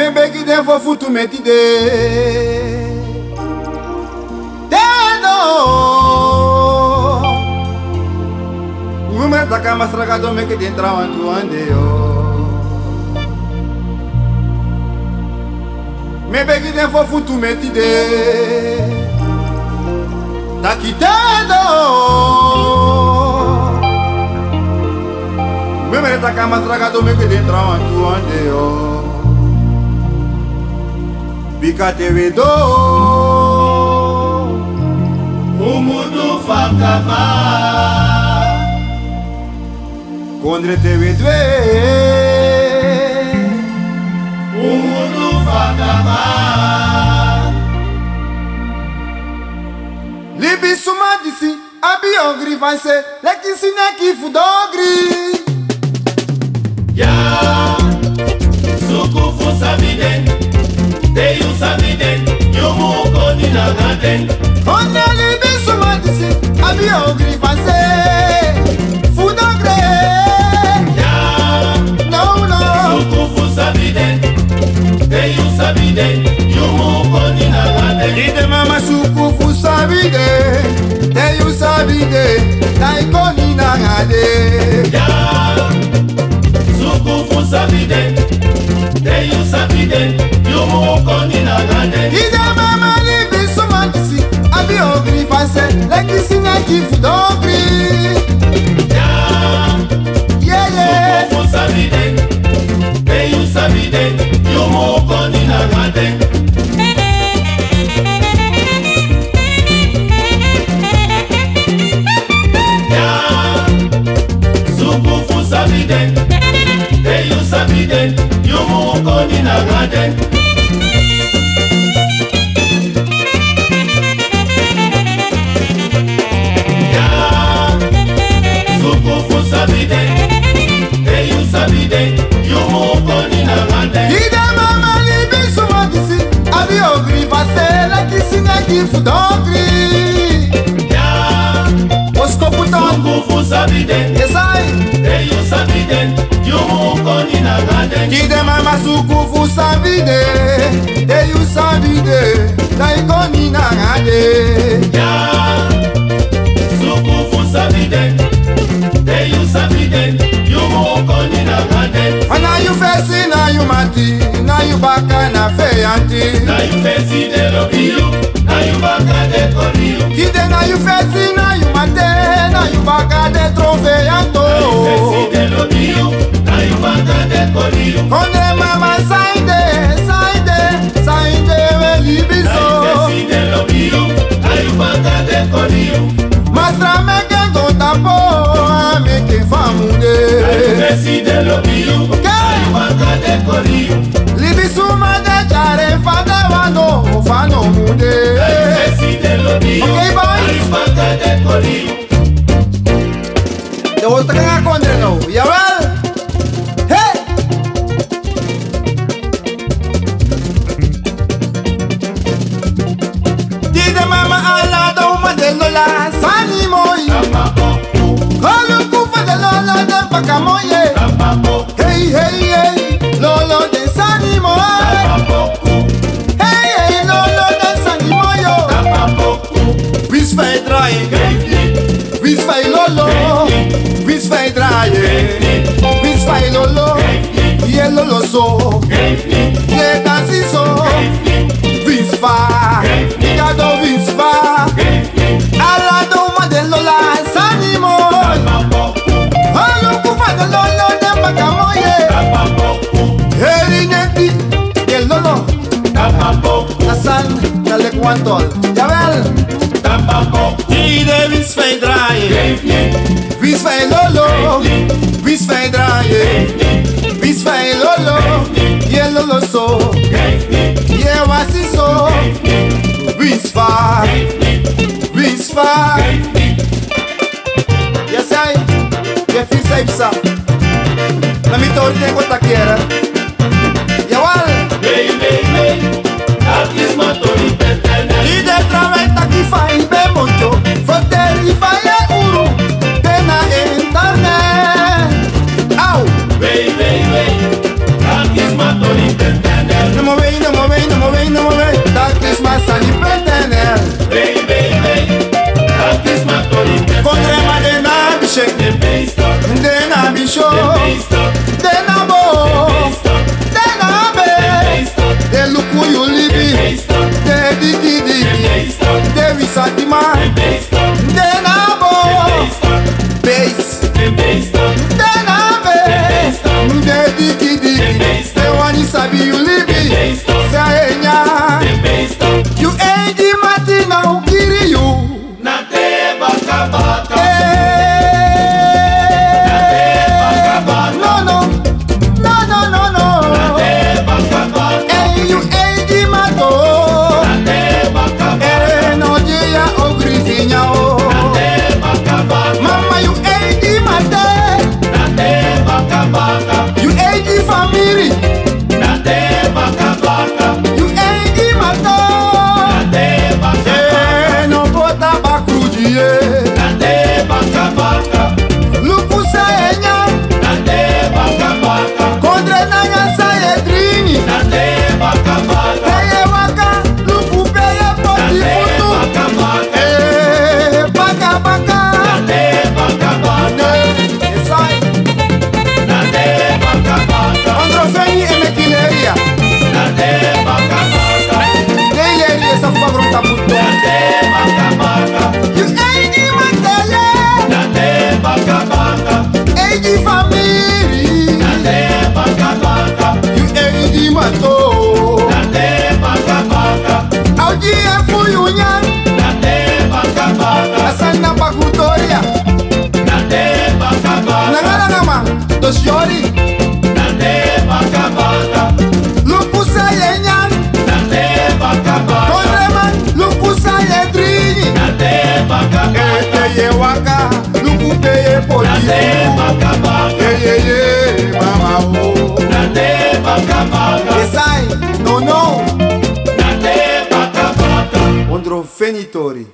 me begi den fo futu metide Teno Ngume taka masraka do meke den trawantu ande yo Me begi den fo futu metide Takiteno Ngume taka masraka do meke den trawantu ande yo Bika TV do Umudu Fakama Kondre TV 2 Umudu Fakama Libi suma disi Abi ogri vanse Leki sineki fudogri Ya Sukufu Sabiden Teyu Sabiden Yumu Koni Nagaden Onne libi suma disi Abi ogri vanse Fudogri Ya No no Sukufu Sabiden Teyu Sabiden Yumu Koni Nagaden Ide mama sukufu sabide Teyu sabide Taikoni nangade Ya Sukufu Sabiden Teyu Sabiden Yumu Koni Nagaden Ide mama libi suma disi Abi ogri vanse Leki sineki fudogri Ya Yeah yeah Sukufu Sabiden Teyu Sabiden Yumu Koni Nagaden Ya Sukufu Sabiden Teyu Sabiden Yumu Koni Nagaden Ya Sukufu Sabiden Teyu Sabiden Yumu Koni Nagaden Ide mama libi suma disi Abi ogri vanse Leki sineki fudogri Ya Oskoputon Sukufu Sabiden Yesai Teyu Sabiden Yumu Koni Nagaden Ide mama sukufu sabide Teyu sabide Taikoni nangade Ya Sukufu Sabiden Teyu Sabiden Yumu Koni Nagaden Ana you fesi na you mati Na you baka na feyanti Na you fesi de lobiyu Na you baka de koriyu Ide na you fesi na you mate Na you baka de trofeyanto Na you fesi de lobiyu Na you baka de koriyu Konde mama saide Saide Saide we Na you libiso fesi de lobiyu Na you baka de koriyu Masra meke gotapo Meke famude Na you fesi de lobiyu Na you baka de koriyu Libisuma de jare fada wano Fano mude Na you fesi de lobiyu Okay, boys. Na you baka de koriyu De volta que a condre no Yawel Hey Dide mama ala do modelo la Sani moi Tamaboku Kolu kufa de lolo de pakamoye Tamaboku Hey hey hey Lolo de sani moi Tamaboku Hey hey lolo de sani moyo Tamaboku Vis fai draie Geifli Vis fai lolo Vis fai draie Vis fai lolo Ye lolo so Geifli Ye dansi so Vis fa Igado vis fa Ala do modelo la sani moi Tamaboku Kolu kufa de lolo de pakamoye Tamaboku Herineti Ye lolo Tamaboku Nasan Nalek wantol Yawel Tamaboku Ide vis fai draie Geifli Vis fai lolo Vis fai draie Vis fai lolo Ye lolo so Geifli Ye wasi so Vis fa Vis fa Yes I Ye fi sa ipsa Na mi torte ko takiera Yawal Vei, vei, vei Akis matori petene Ide traventa ki fai be moncho Foteri fai e uru Tena internet Au Vei, vei, vei Akis matori petene besto, Saenya de besto. You ain't the matina who kiri you Na te baka baka, No, no, no, no, no, no. te baka baka, Hey, you ain't the mato te baka baka, No dia o grisinha o te baka baka, Mama you ain't the mate na te baka baka, You ain't the family na te baka baka, You ain't the mato na te baka baka, No bota ba crudie na te baka baka, Lupu saenya na te baka baka, Kondre nanga saedrini na te baka baka, Peye waka Lupu peye na poti te futu baka baka, Baka baka na te baka baka, Esai na te baka baka, Androfeni emekileria na te baka baka, Deileria essa fabrota puto na te baka baka, You ain't the matele na te baka baka, Ain't the family na te baka baka, You ain't the mato na te baka baka, Audi e fuyunyan na te baka baka, Asana bakutoria na te baka baka, Nangala nama Dosiori na te baka baka, Lupu sayenyan na te baka baka, Kondreman Lupu sayedrini na te baka baka, Peye waka Lupu peye na poti te baka baka, Ye mama o na te baka baka, Esai no no na te baka baka. Androfenitori